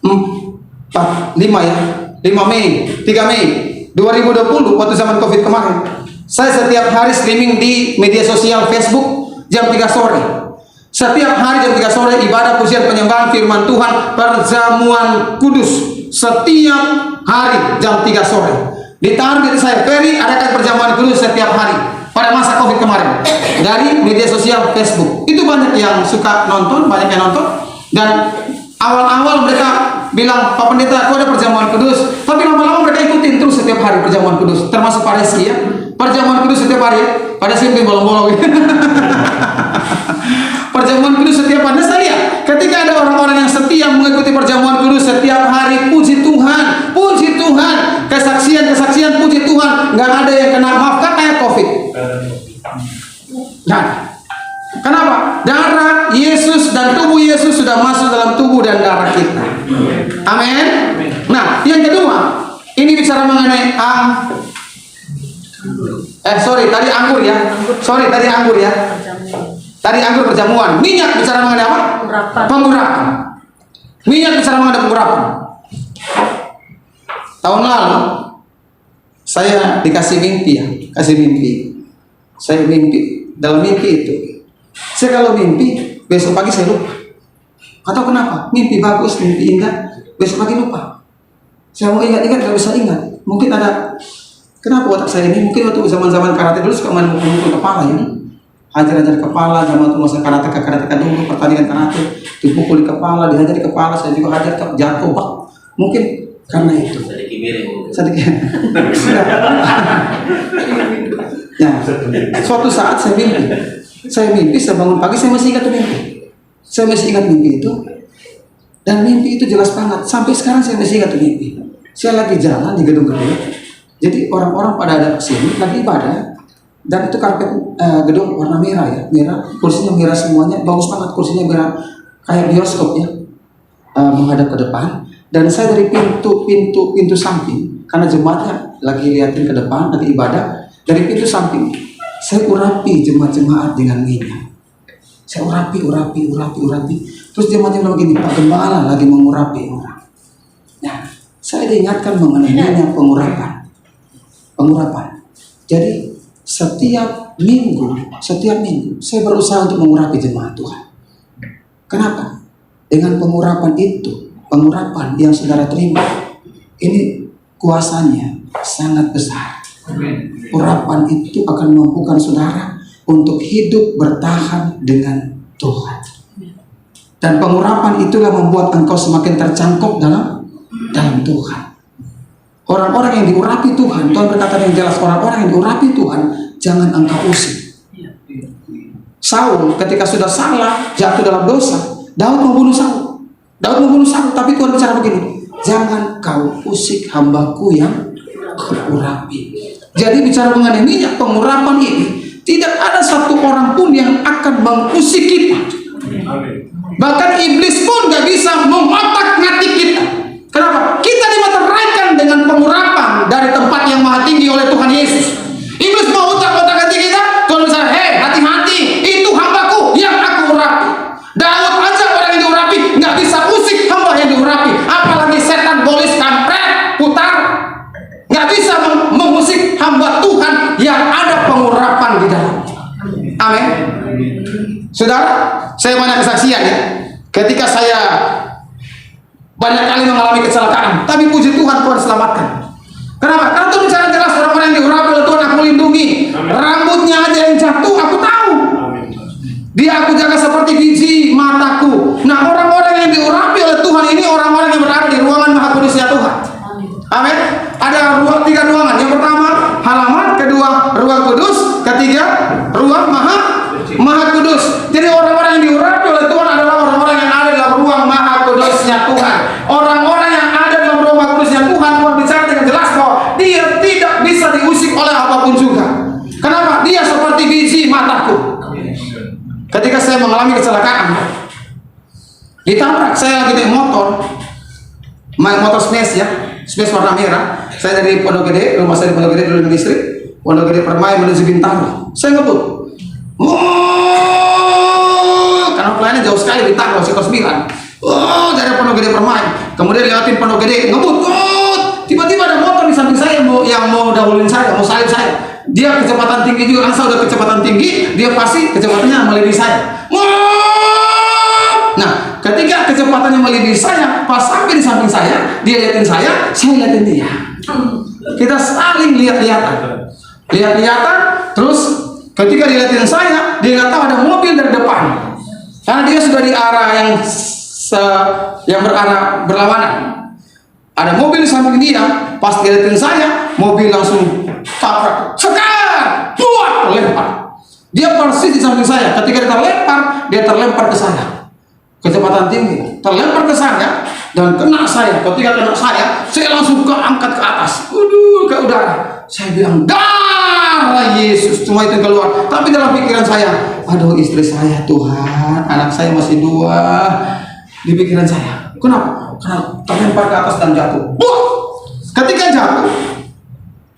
5 ya, 5 Mei, 3 Mei 2020 waktu zaman Covid kemarin. Saya setiap hari streaming di media sosial Facebook jam 3 sore. Setiap hari jam 3 sore ibadah pujian penyembahan firman Tuhan perjamuan kudus. Setiap hari jam 3 sore. Di target saya, Ferry adakan perjamuan kudus setiap hari pada masa Covid kemarin dari media sosial Facebook. Itu banyak yang suka nonton, banyak yang nonton. Dan awal-awal mereka bilang, Pak Pendeta, aku ada perjamuan kudus. Tapi lama-lama mereka ikutin terus setiap hari perjamuan kudus. Termasuk Pak Reski ya, perjamuan kudus setiap hari ya. Pada sini bolong-bolong. Perjamuan kudus setiap hari. Nah, saya lihat ketika ada orang-orang yang setia mengikuti perjamuan kudus setiap hari, puji Tuhan, kesaksian puji Tuhan, nggak ada yang kena, maaf kan kayak Covid. Nah, kenapa? Darah Yesus dan tubuh Yesus sudah masuk dalam tubuh dan darah kita. Amin. Nah, yang kedua, ini bicara mengenai tadi anggur ya. Tadi anggur perjamuan. Minyak bicara mengenai apa? Penggurapan. Minyak bicara mengenai penggurapan. Tahun lalu saya dikasih mimpi ya, Saya mimpi, dalam mimpi itu saya kalau mimpi besok pagi saya lupa. Atau kenapa? Mimpi bagus, mimpi indah, besok pagi lupa. Saya mau ingat-ingat gak bisa ingat. Mungkin ada Kenapa otak saya ini? Mungkin waktu zaman-zaman karate dulu suka main mukul kepala ini. Hajar-hajar kepala, zaman itu masa karateka dulu, pertandingan karate, dipukul di kepala, dihajar di kepala, saya juga hajar jatuh, Pak. Mungkin karena itu. Sedikit. Ya, suatu saat saya mimpi, saya bangun pagi, saya masih ingat mimpi. Saya masih ingat mimpi itu. Dan mimpi itu jelas banget. Sampai sekarang saya masih ingat mimpi. Saya lagi jalan di gedung-gedung. Jadi orang-orang pada ada kesini lagi ibadah. Dan itu karpet gedung warna merah ya, merah, kursinya merah semuanya, bagus banget kursinya merah, kayak bioskop ya, menghadap ke depan. Dan saya dari pintu samping, karena jemaatnya lagi liatin ke depan, lagi ibadah, dari pintu samping, saya urapi jemaat-jemaat dengan minyak. Saya urapi. Terus jemaatnya bilang begini, Pak Gembala lagi mengurapi orang. Nah, saya diingatkan mengenai minyak pengurapan. Jadi setiap minggu saya berusaha untuk mengurapi jemaat Tuhan. Kenapa? Dengan pengurapan itu, pengurapan yang saudara terima, ini kuasanya sangat besar. Urapan itu akan memampukan saudara untuk hidup bertahan dengan Tuhan. Dan pengurapan itulah membuat engkau semakin tercangkok dalam Tuhan. Orang-orang yang diurapi Tuhan berkata yang jelas, orang-orang yang diurapi Tuhan, jangan engkau usik. Saul ketika sudah salah, jatuh dalam dosa, Daud membunuh Saul, tapi Tuhan bicara begini, jangan kau usik hambaku yang kuurapi. Jadi bicara mengenai minyak pengurapan ini, tidak ada satu orang pun yang akan mengusik kita. Bahkan iblis pun gak bisa mengotak-ngatik kita. Kenapa? Kita dimateraikan dengan pengurapan dari tempat yang maha tinggi oleh Tuhan Yesus. Iblis mau otak-otak hati kita, Tuhan misalnya, hati-hati, itu hambaku yang aku urapi. Daud aja orang yang diurapi, nggak bisa usik hamba yang diurapi. Apalagi setan, bolis, kampret, putar, nggak bisa mengusik hamba Tuhan yang ada pengurapan di dalamnya. Amin. Saudara, saya banyak kesaksian ya. Ketika saya banyak kali mengalami kecelakaan, tapi puji Tuhan selamatkan. Kenapa? Karena Tuhan bicara jelas, orang-orang yang diurapi oleh Tuhan aku lindungi. Rambutnya aja yang jatuh aku tahu. Dia aku jaga seperti biji mataku. Nah, orang-orang yang diurapi oleh Tuhan ini orang-orang yang berada di ruangan maha kudusnya Tuhan. Amin. Ada tiga ruangan. Yang pertama halaman, kedua ruang kudus, ketiga ruang maha kudus. Jadi orang-orang yang diurapi oleh Tuhan adalah orang-orang yang ada dalam ruang maha kudusnya Tuhan. Orang-orang yang ada dalam ruang maha kudusnya Tuhan bicara dengan jelas bahwa dia tidak bisa diusik oleh apapun juga. Kenapa? Dia seperti biji mataku. Ketika saya mengalami kecelakaan, ditabrak, saya lagi naik motor smash ya, smash warna merah. Saya dari Pondok Gede, rumah saya di Pondok Gede dulu dengan istri. Pondok Gede Permai menuju Bintaro. Saya ngebut. Karena pelayannya jauh sekali di Bintaro, sektor 9. Dari Pondok Gede Permai. Kemudian lewatin Pondok Gede, ngebut. Tiba-tiba ada motor di samping saya yang mau dahuluin saya, mau salib saya. Dia kecepatan tinggi juga, kan saya udah kecepatan tinggi, dia pasti kecepatannya melebihi saya. Nah, ketika kecepatannya melebihi saya, pas sampai di samping saya, dia liatin saya liatin dia. Kita saling lihat-lihatan, terus ketika dilihatin saya, dia nggak tahu ada mobil dari depan, karena dia sudah di arah yang berarah berlawanan. Ada mobil di samping dia, pas dia liatin saya, mobil langsung tabrak, sekar, buat, lempar. Dia persis di samping saya. Ketika dia terlempar ke saya. Kecepatan tinggi, terlempar ke saya dan kena saya. Ketika kena saya langsung keangkat ke atas, ke udara. Saya bilang, darah Yesus, cuma itu keluar. Tapi dalam pikiran saya, aduh istri saya Tuhan, anak saya masih 2. Di pikiran saya, kenapa? Karena terlempar ke atas dan jatuh. Ketika jatuh,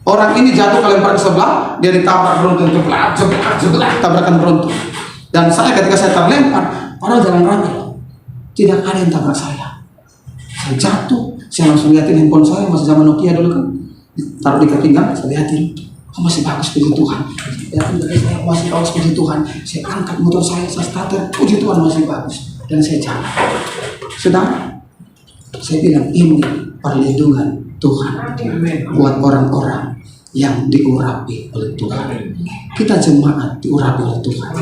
orang ini jatuh kelempar ke sebelah, dia ditabrak beruntun, tabrakan beruntun. Dan saya ketika saya terlempar, padahal jalan rame, tidak ada yang tabrak saya. Saya jatuh, saya langsung lihatin handphone saya, masih zaman Nokia dulu kan, taruh di kepinggang, saya lihatin, masih bagus puji Tuhan. Lihatin dari saya masih bagus puji Tuhan. Saya angkat motor saya starter, puji Tuhan masih bagus. Dan saya jalan. Sudah, saya bilang ini perlindungan Tuhan buat orang-orang yang diurapi oleh Tuhan. Kita jemaat diurapi oleh Tuhan.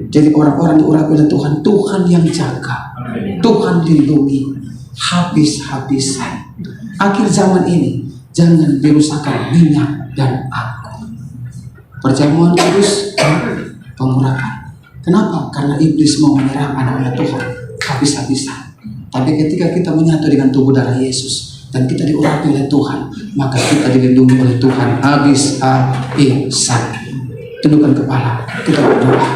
Jadi orang-orang diurapi oleh Tuhan, Tuhan yang jaga, Tuhan lindungi habis-habisan. Akhir zaman ini jangan dirusakkan minyak dan anggur. Perjamuan kudus, pengurapan. Kenapa? Karena iblis mau menyerang anak-anak Tuhan habis-habisan. Tapi ketika kita menyatu dengan tubuh darah Yesus dan kita diurapi oleh Tuhan, maka kita dilindungi oleh Tuhan habis-habisan. Tundukkan kepala, kita berdoa.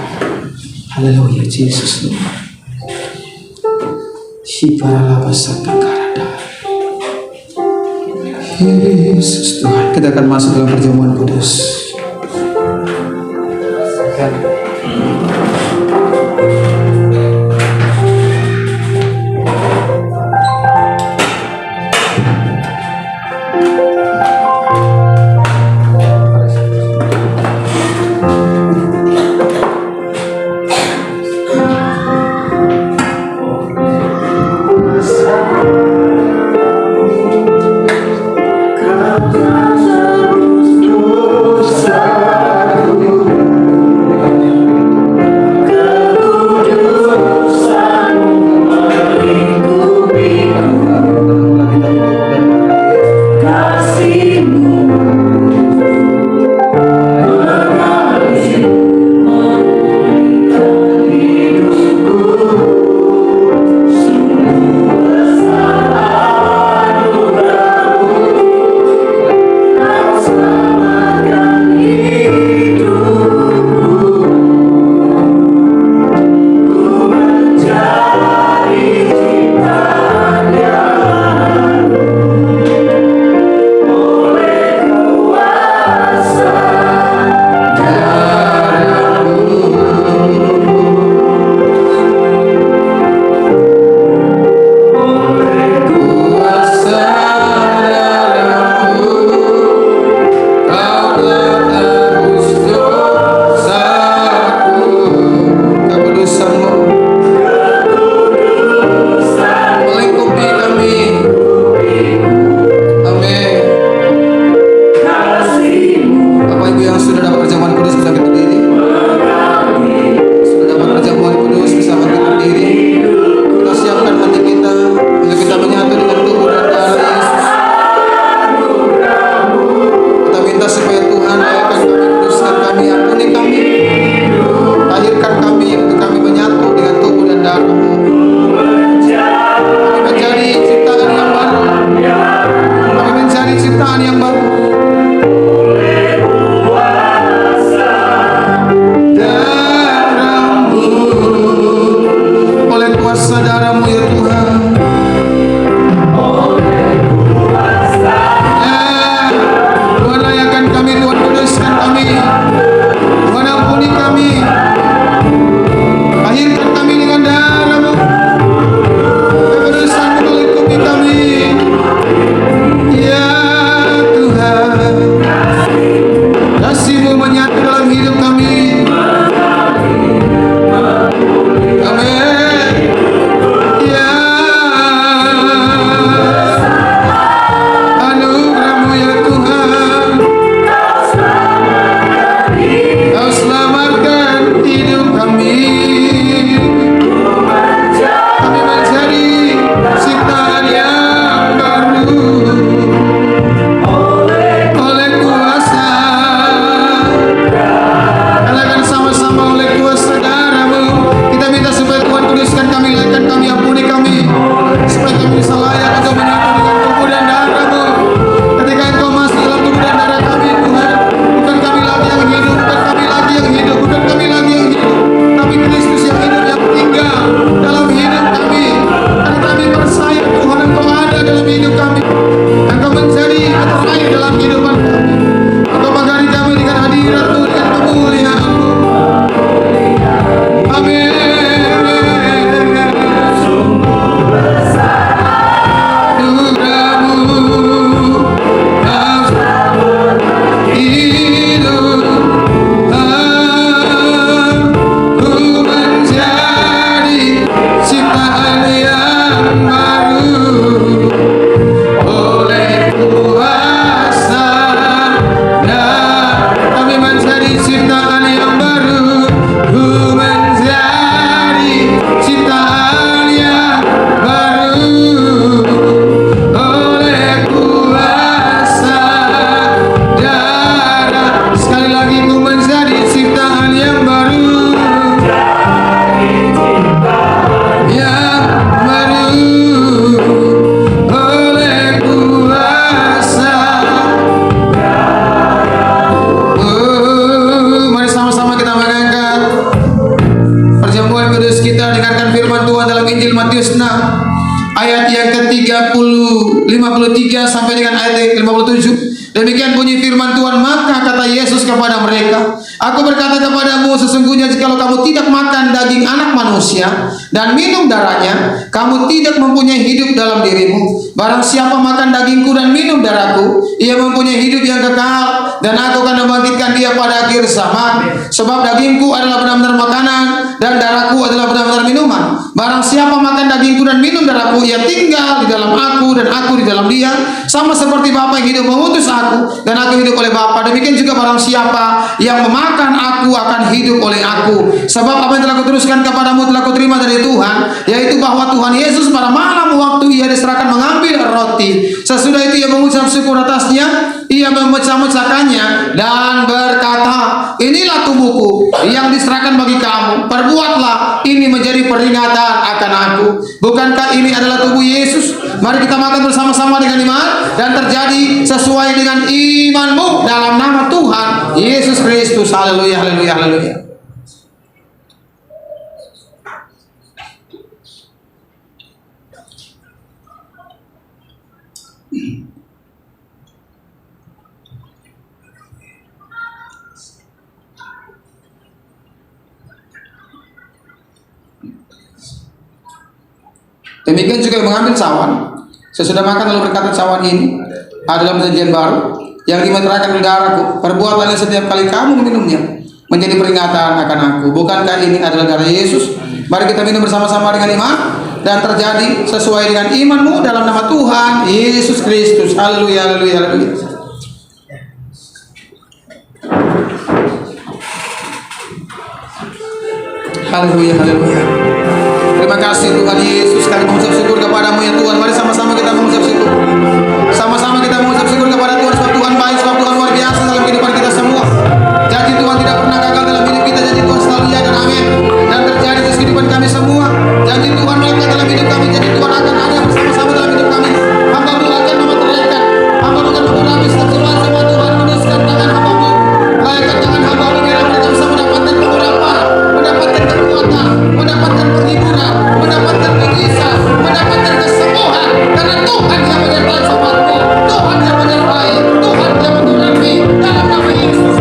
Haleluya, Yesus. Yesus Tuhan, kita akan masuk dalam perjamuan kudus. Matius 6 ayat yang ke-53 sampai dengan ayat yang ke-57. Demikian bunyi firman Tuhan, maka kata Yesus kepada mereka, aku berkata kepadamu, sesungguhnya jikalau kamu tidak makan daging anak manusia dan minum darahnya, kamu tidak mempunyai hidup dalam dirimu. Barang siapa makan dagingku dan minum darahku, ia mempunyai hidup yang kekal, dan aku akan membangkitkan dia pada akhir zaman. Sebab dagingku adalah benar-benar makanan, dan darahku adalah benar-benar minuman. Barang siapa makan dagingku dan minum darahku, ia tinggal di dalam aku dan aku di dalam dia, sama seperti Bapa yang hidup mengutus aku dan aku hidup oleh Bapa. Demikian juga barang siapa yang memakan aku akan hidup oleh aku. Sebab apa yang telah kuteruskan kepadamu telah kuterima dari Tuhan, yaitu bahwa Tuhan Yesus pada malam waktu ia diserahkan mengambil roti. Sesudah itu ia mengucap syukur atasnya, ia memecah-mecahkannya dan berkata, inilah tubuhku yang diserahkan bagi kamu. Perbuatlah ini menjadi peringatan akan aku. Bukankah ini adalah tubuh Yesus? Mari kita makan bersama-sama dengan iman, dan terjadi sesuai dengan imanmu dalam nama Tuhan Yesus Kristus. Haleluya, haleluya, haleluya. Demikian juga yang mengambil cawan, sesudah makan lalu berkata, cawan ini adalah perjanjian baru yang dimeteraikan oleh darahku. Perbuatannya setiap kali kamu meminumnya menjadi peringatan akan aku. Bukankah ini adalah darah Yesus? Mari kita minum bersama-sama dengan iman, dan terjadi sesuai dengan imanmu dalam nama Tuhan Yesus Kristus. Haleluya, haleluya, haleluya. Haleluya, haleluya. Terima kasih Tuhan Yesus, kami mengucap syukur kepadamu ya Tuhan. Mari sama-sama kita mengucap syukur. Sama-sama kita mengucap syukur kepada Tuhan, sebab Tuhan baik, sebab Tuhan luar biasa dalam kehidupan kita semua. Janji Tuhan tidak pernah gagal dalam hidup kita. Janji Tuhan selalu ya dan amin. Dan terjadi di kehidupan kami semua. Janji Tuhan melekat dalam hidup kami. Janji Tuhan akan ada bersama-sama dalam hidup kami. Hamba-Mu akan memeteraikan, Hamba-Mu akan mengurapi setiap cobaan semua. Tuhan menuliskan tangan Hamba-Mu, layakkan tangan Hamba-Mu biar mereka bisa mendapatkan pengurapan, mendapatkan kekuatan, mendapatkan penghiburan, mendapatkan mujizat, mendapatkan kesembuhan. Karena Tuhan yang menyertai sobatmu, Tuhan yang menyertai, Tuhan yang mengurapi dalam nama Yesus.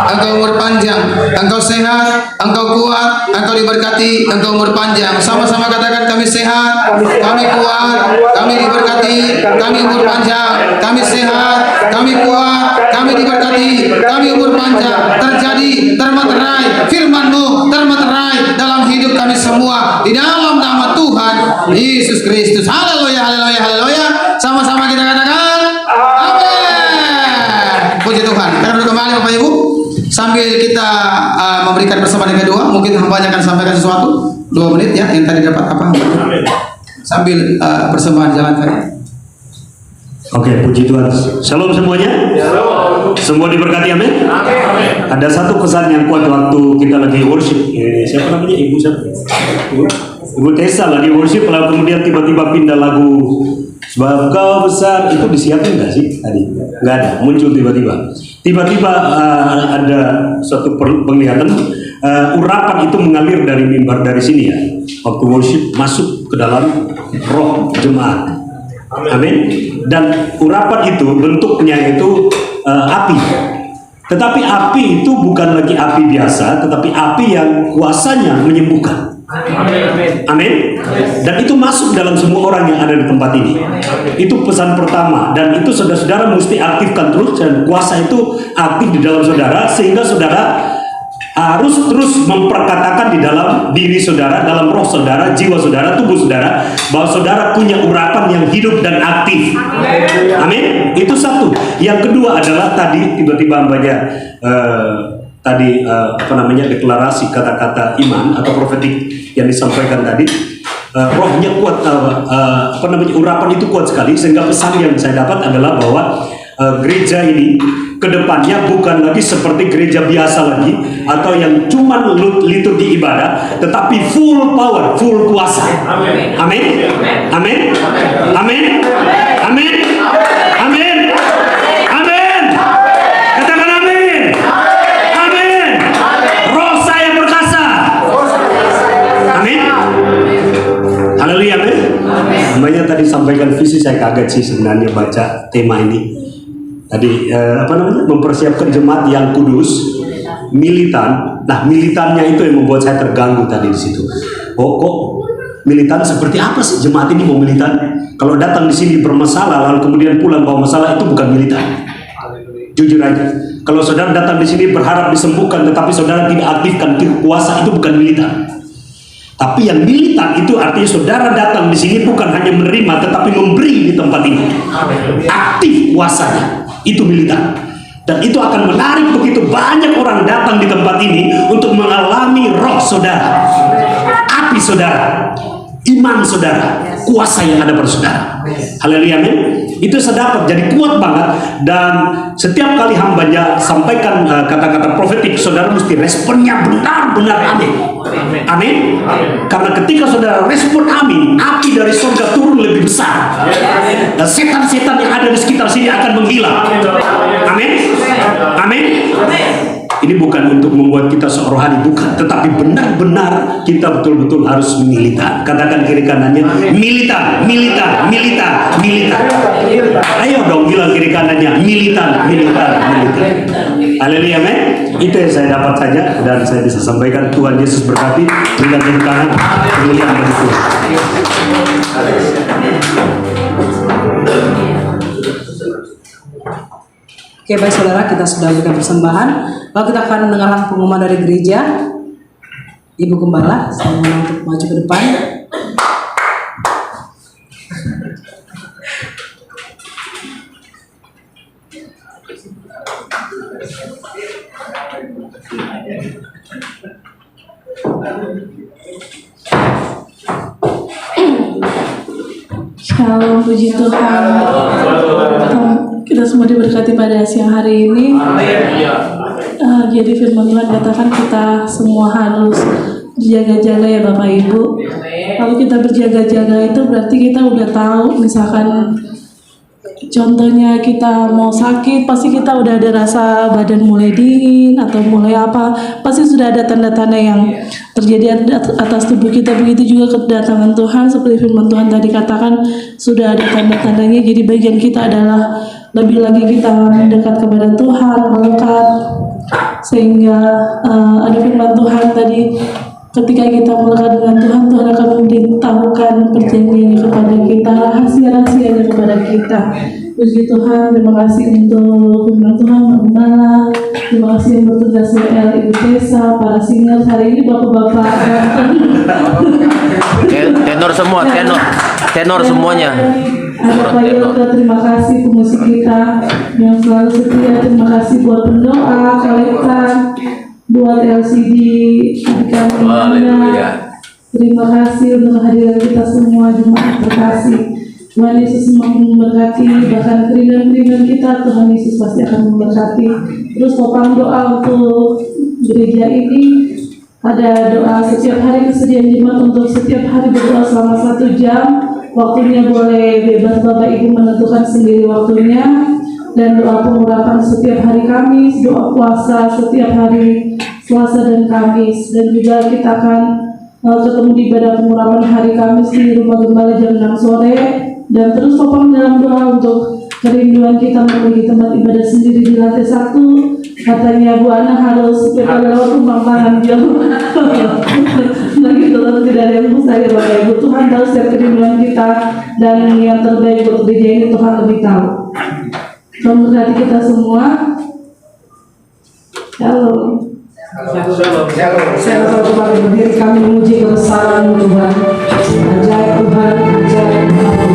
engkau umur panjang, engkau sehat, engkau kuat, engkau diberkati, engkau umur panjang. Sama-sama katakan, kami sehat, kami kuat, kami diberkati, kami umur panjang, kami sehat, kami kuat, kami diberkati, kami umur panjang. Terjadi, termeterai firman-Mu, termeterai dalam hidup kami semua, di dalam nama Tuhan Yesus Kristus. Haleluya, haleluya, haleluya. Sama-sama kita katakan amin. Puji Tuhan. Kita duduk kembali Bapak Ibu. Sambil kita memberikan persembahan yang kedua, mungkin hambanya akan sampaikan sesuatu 2 menit ya, yang tadi dapat apa? Sambil persembahan jalankan. Oke, puji Tuhan. Shalom semuanya. Semua diberkati, amin. Ada satu pesan yang kuat waktu kita lagi worship. Siapa namanya? Ibu siapa? Ibu Tessa lagi worship, lalu kemudian tiba-tiba pindah lagu Sebab Kau Besar. Itu disiapin nggak sih tadi? Nggak ada, muncul tiba-tiba. Tiba-tiba ada suatu penglihatan urapan itu mengalir dari mimbar dari sini ya. Waktu worship masuk ke dalam roh jemaat. Amin. Dan urapan itu bentuknya itu api. Tetapi api itu bukan lagi api biasa, tetapi api yang kuasanya menyembuhkan. Amin. Dan itu masuk dalam semua orang yang ada di tempat ini. Itu pesan pertama. Dan itu saudara-saudara mesti aktifkan terus. Dan kuasa itu aktif di dalam saudara, sehingga saudara harus terus memperkatakan di dalam diri saudara, dalam roh saudara, jiwa saudara, tubuh saudara, bahwa saudara punya urapan yang hidup dan aktif. Amin. Itu satu. Yang kedua adalah tadi tiba-tiba banyak deklarasi kata-kata iman atau profetik yang disampaikan tadi. Rohnya kuat, urapan itu kuat sekali, sehingga pesan yang saya dapat adalah bahwa gereja ini kedepannya bukan lagi seperti gereja biasa lagi, atau yang cuma liturgi ibadah, tetapi full power, full kuasa. Amin. Amin. Amin. Amin. Amin. Amin. Amin. Katakan amin. Amin. Roh saya perkasa. Amin. Haleluya. Amin. Namanya tadi sampaikan visi, saya kaget sih sebenarnya baca tema ini. Tadi mempersiapkan jemaat yang kudus, militan. Nah, militannya itu yang membuat saya terganggu tadi di situ. Kok militan seperti apa sih jemaat ini mau militan? Kalau datang di sini bermasalah lalu kemudian pulang bawa masalah, itu bukan militan. Jujur aja. Kalau saudara datang di sini berharap disembuhkan tetapi saudara tidak aktifkan kuasa, itu bukan militan. Tapi yang militan itu artinya saudara datang di sini bukan hanya menerima tetapi memberi di tempat ini. Aktif kuasanya. Itu militan. Dan itu akan menarik begitu banyak orang datang di tempat ini untuk mengalami roh saudara, api saudara, iman saudara, kuasa yang ada pada saudara. Haleluya, amin. Itu saya dapat, jadi kuat banget. Dan setiap kali hambanya sampaikan kata-kata profetik, saudara mesti responnya benar-benar amin. Amin. Karena ketika saudara respon amin, api dari surga turun lebih besar. Dan setan-setan yang ada di sekitar sini akan menghilang. Amin. Amin. Ini bukan untuk membuat kita seorohani, bukan, tetapi benar-benar kita betul-betul harus militan. Katakan kiri kanannya, militan, militan, militan, militan. Ayo dong bilang kiri kanannya, militan, militan, militan. Haleluya, amin. Itu yang saya dapat saja dan saya bisa sampaikan. Tuhan Yesus berkati. Berikan tepuk tangan, militan bagi Tuhan. Oke, baik saudara, kita sudah berikan persembahan. Lalu kita akan mendengarkan pengumuman dari gereja. Ibu Gembala, saya mohon untuk maju ke depan. Shalom, puji Tuhan. Kita semua diberkati pada siang hari ini. Jadi firman Tuhan katakan kita semua harus berjaga-jaga ya Bapak Ibu. Kalau kita berjaga-jaga itu berarti kita udah tahu, misalkan contohnya kita mau sakit, pasti kita udah ada rasa badan mulai dingin atau mulai apa, pasti sudah ada tanda-tanda yang terjadi atas tubuh kita. Begitu juga kedatangan Tuhan, seperti firman Tuhan tadi katakan, sudah ada tanda-tandanya. Jadi bagian kita adalah lebih lagi kita mendekat kepada Tuhan, melekat, sehingga ada firman Tuhan tadi, ketika kita melekat dengan Tuhan, Tuhan akan memberitahukan perjanjiannya kepada kita, rahasia-rahasianya kepada kita. Puji Tuhan, terima kasih untuk firman Tuhan, Pak Gembala. Terima kasih untuk tugas WL, Ibu Tessa, para senior hari ini, bapak-bapak. Tenor semua, tenor semuanya. Ada Pak Yoga, terima kasih pemusik kita yang selalu setia. Terima kasih buat pendoa, kolektan, buat LCD, Haleluya. terima kasih untuk kehadiran kita semua, jemaat terkasih. Tuhan Yesus memberkati, bahkan keringan-keringan kita Tuhan Yesus pasti akan memberkati. Terus topang doa untuk gereja ini, ada doa setiap hari, kesediaan jemaat untuk setiap hari berdoa selama 1 jam. Waktunya boleh bebas, Bapak Ibu menentukan sendiri waktunya. Dan doa pengurapan setiap hari Kamis, doa puasa setiap hari Selasa dan Kamis. Dan juga kita akan ketemu di ibadah pengurapan hari Kamis di Rumah Gembala jam 6 sore. Dan terus topang dalam doa untuk kerinduan kita memiliki tempat ibadah sendiri di lantai 1. Katanya Bu Ana harus pada waktu makan jam. Nah gitu, tidak ada yang mustahil Bapak Ibu. Tuhan tahu setiap kerinduan kita, dan yang terbaik buat gereja ini Tuhan lebih tahu. Tuhan berkati kita semua. Shalom. Saya akan kembali berdiri, kami memuji kebesaran Tuhan. Ajaib Tuhan, ajaib Tuhan.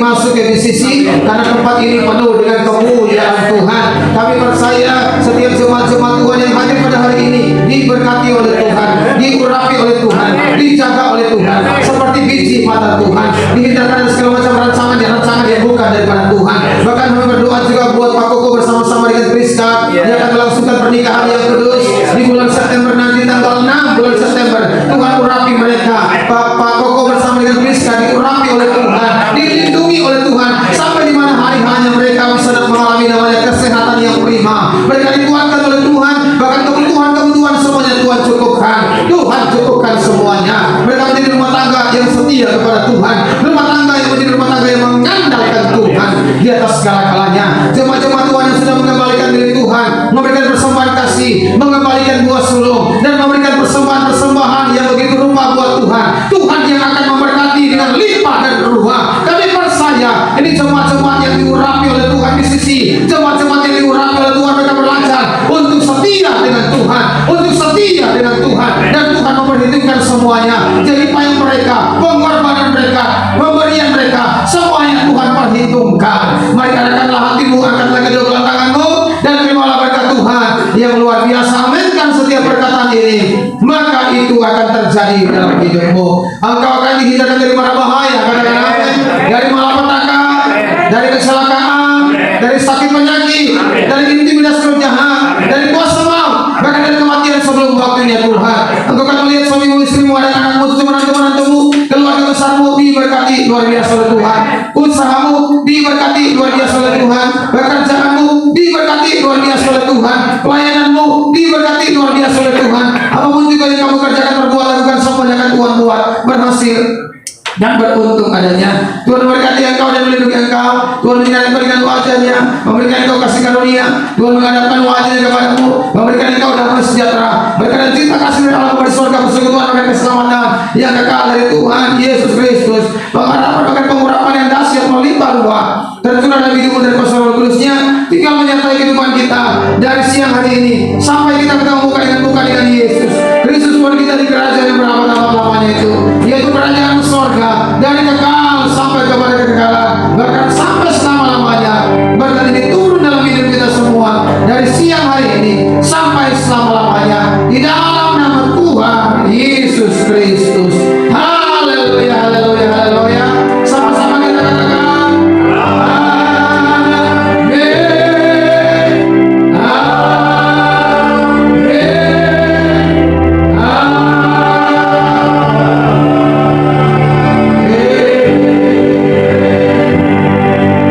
masuk ke sisi karena tempat ini penuh dengan kemuliaan Tuhan. Kami percaya setiap jemaat-jemaat Tuhan yang hadir pada hari ini diberkati oleh Tuhan, diurapi oleh Tuhan, dijaga oleh Tuhan seperti biji mata Tuhan, dihindarkan dari segala macam rancangan yang bukan daripada Tuhan. Bahkan kami berdoa juga buat Pak Koko bersama-sama dengan Priska yang akan melangsungkan pernikahan yang kudus di bulan September nanti, tanggal 6 bulan September. Tuhan urapi mereka. Pak Koko bersama dengan Priska diurapi oleh Tuhan, dilindungi oleh Tuhan sampai di mana hari hanya mereka bisa mengalami namanya kesehatan yang prima. Mereka dikuatkan oleh Tuhan, bahkan kebutuhan semuanya Tuhan cukupkan. Tuhan cukupkan semuanya. Mereka menjadi rumah terjadi dalam hidupmu. Engkau akan dihindarkan dari mara bahaya, dari malapetaka, dari kecelakaan, dari sakit penyakit, dari intimidasi roh jahat, dari kuasa maut, bahkan dari kematian sebelum waktunya Tuhan. Engkau akan melihat suamimu, istrimu, anak-anakmu, cucu menantu-menantumu, keluarga besarmu diberkati luar biasa oleh Tuhan. Usahamu diberkati luar biasa oleh Tuhan. Pekerjaanmu diberkati luar biasa oleh Tuhan. Pelayananmu diberkati luar biasa oleh Tuhan. Apapun juga yang kamu kerjakan, perbuat, lakukan, semua jangan Tuhan buat berhasil dan beruntung adanya. Tuhan memberkati engkau dan melindungi engkau. Tuhan memberikan wajahnya, memberikan engkau kasih karunia. Tuhan menghadapkan wajahnya kepadamu, memberikan engkau damai sejahtera, berkat cinta kasih dari Allah kepada surga, persekutuan dan keselamatan yang kekal dari Tuhan Yesus Kristus. Pengharapan bahkan pengurapan yang dahsyat melimpah ruah tercurah dalam hidupmu dari kuasa Roh Kudusnya, tinggal menyertai kehidupan kita dari siang hari ini sampai kita ketemu muka dengan Yesus Kristus, Tuhan kita di kerajaan yang berabad-abad itu, yaitu kerajaan surga dari kekal sampai kepada kekekalan, bahkan sampai selama-lamanya. Berkat ini turun dalam hidup kita semua dari siang hari ini sampai selama-lamanya di dalam nama Tuhan Yesus Kristus. Haleluya, haleluya, haleluya. Sama-sama kita katakan amin,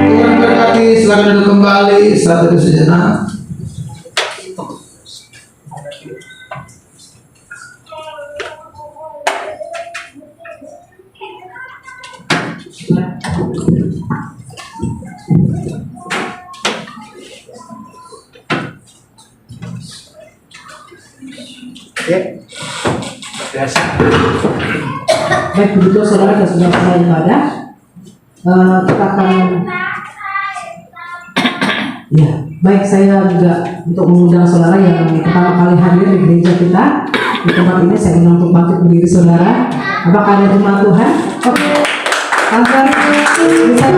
Tuhan berkati. Silakan duduk kembali. Saat itu sejenak. Baik, begitu saudara yang sudah selesai ibadah, kita akan ya, baik, saya juga untuk mengundang saudara yang pertama kali hadir di gereja kita di tempat ini, saya undang untuk bangkit berdiri saudara. Apakah ada jemaat Tuhan? Oke, Pastor, bisa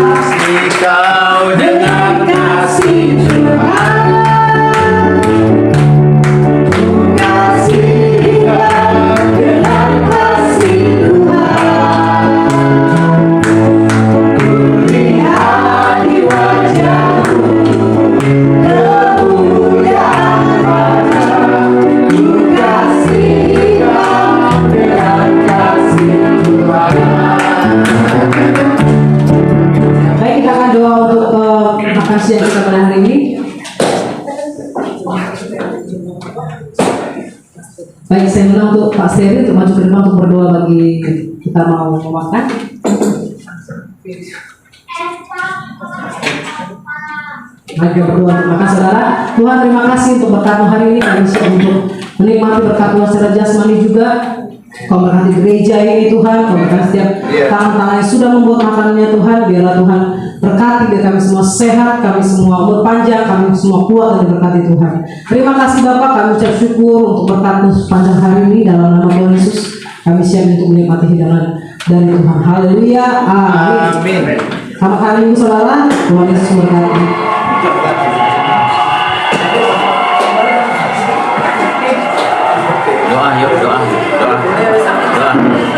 Kau dengan kasih Tuhan. Baik, kita akan doa untuk makan siang kita pada hari ini. Baik, saya undang untuk Pak Seri untuk maju ke depan untuk berdoa bagi kita mau makan. Mari berdoa untuk makan saudara. Tuhan, terima kasih untuk berkat-Mu hari ini, kami siap untuk menikmati berkat Tuhan secara jasmani juga. Kau berkati gereja ini Tuhan, Kau berkati setiap tangan-tangan yang sudah membuat makanannya Tuhan. Biarlah Tuhan berkati biar kami semua sehat, kami semua umur panjang, kami semua kuat dan diberkati Tuhan. Terima kasih Bapak, kami ucap syukur untuk berkat-Mu sepanjang hari ini dalam nama Tuhan Yesus. Kami siap untuk menikmati hidangan dari Tuhan. Haleluya, amin. Selamat hari Minggu saudara, Tuhan Yesus memberkati. Doa yuk, doa.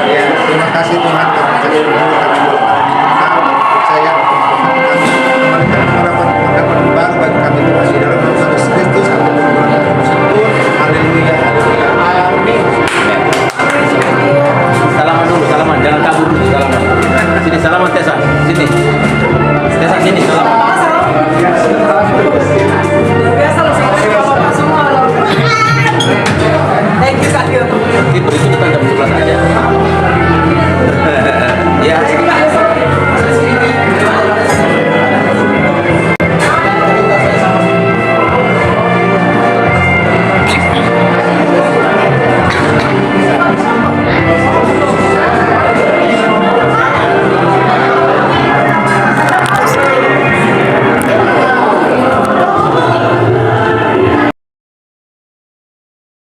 Ya, terima kasih Tuhan karena kami percaya memberikan harapan baru bagi kami Tuhan di dalam nama Yesus Kristus. Kami berdoa bersyukur. Haleluya, haleluya, amin. Salaman dulu, salaman. Jangan kabur dulu, salaman. Sini salaman Tessa, sini. Tessa sini salaman.